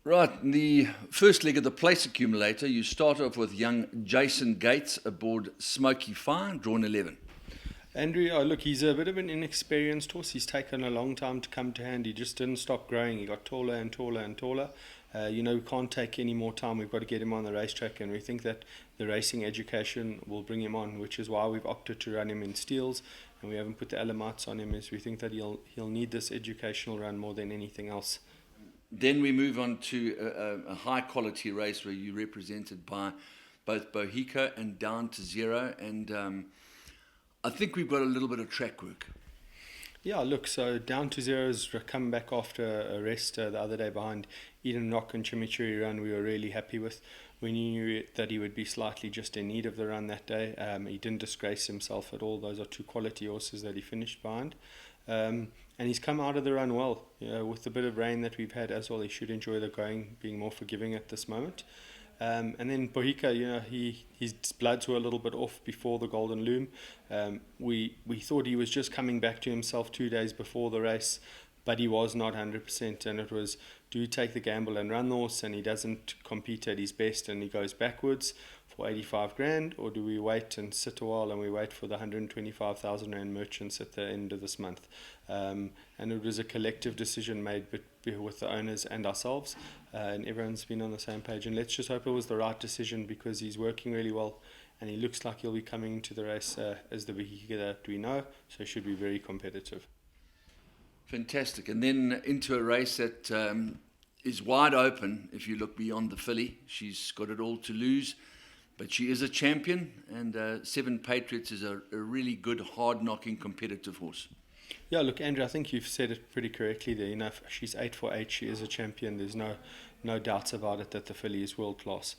Right, in the first leg of the place accumulator, you start off with young Jason Gates aboard SMOKEY FIRE, drawn 11. Andrew, oh look, he's a bit of an inexperienced horse. He's taken a long time to come to hand. He just didn't stop growing. He got taller and taller and taller. We can't take any more time. We've got to get him on the racetrack, and we think that the racing education will bring him on, which is why we've opted to run him in steels, and we haven't put the Alamites on him, as we think that he'll need this educational run more than anything else. Then we move on to a high-quality race where you're represented by both BOHICA and Down to Zero, and I think we've got a little bit of track work. Yeah, look, so Down to Zero's come back after a rest the other day behind Eden Rock and Chimichurri Run. We were really happy with. We knew that he would be slightly just in need of the run that day. He didn't disgrace himself at all. Those are two quality horses that he finished behind. And he's come out of the run well. With the bit of rain that we've had as well, he should enjoy the going, being more forgiving at this moment. And then BOHICA, his bloods were a little bit off before the Golden Loom. We thought he was just coming back to himself 2 days before the race, but he was not 100%, and it was, do you take the gamble and run the horse and he doesn't compete at his best and he goes backwards for 85 grand, or do we wait and sit a while and we wait for the 125,000 rand merchants at the end of this month? And it was a collective decision made with the owners and ourselves, and everyone's been on the same page, and let's just hope it was the right decision, because he's working really well and he looks like he'll be coming into the race as the vehicle that we know, so he should be very competitive. Fantastic. And then into a race that is wide open. If you look beyond the filly, she's got it all to lose, but she is a champion, and 7 Patriots is a really good, hard-knocking, competitive horse. Yeah, look, Andrew, I think you've said it pretty correctly there. If she's 8 for 8, she is a champion. There's no doubts about it that the filly is world class.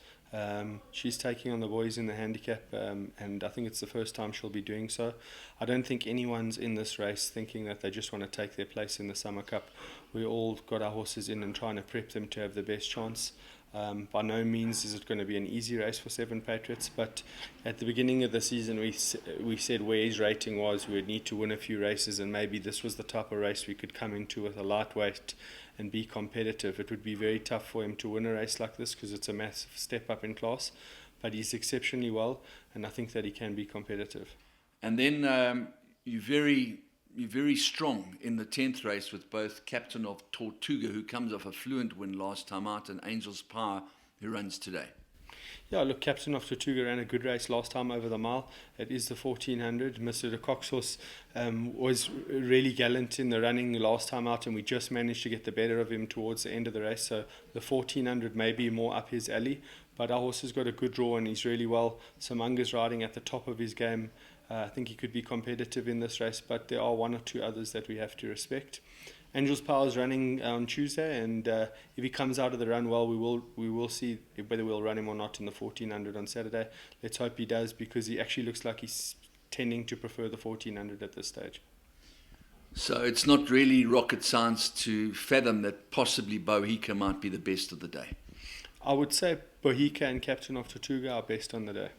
She's taking on the boys in the handicap, and I think it's the first time she'll be doing so. I don't think anyone's in this race thinking that they just want to take their place in the Summer Cup. We all got our horses in and trying to prep them to have the best chance. By no means is it going to be an easy race for 7 Patriots, but at the beginning of the season we said where his rating was, we would need to win a few races, and maybe this was the type of race we could come into with a lightweight and be competitive. It would be very tough for him to win a race like this because it's a massive step up in class, but he's exceptionally well, and I think that he can be competitive. And then you're very strong in the 10th race with both Captain of Tortuga, who comes off a fluent win last time out, and Angel's Power, who runs today. Yeah, look, Captain of Tortuga ran a good race last time over the mile. It is the 1400. Mr. de Cock's horse was really gallant in the running last time out, and we just managed to get the better of him towards the end of the race. So the 1400 may be more up his alley, but our horse has got a good draw and he's really well. Samanga's riding at the top of his game. I think he could be competitive in this race, but there are 1 or 2 others that we have to respect. Angel's Power is running on Tuesday, and if he comes out of the run well, we will see whether we'll run him or not in the 1400 on Saturday. Let's hope he does, because he actually looks like he's tending to prefer the 1400 at this stage. So it's not really rocket science to fathom that possibly BOHICA might be the best of the day. I would say BOHICA and Captain of Tortuga are best on the day.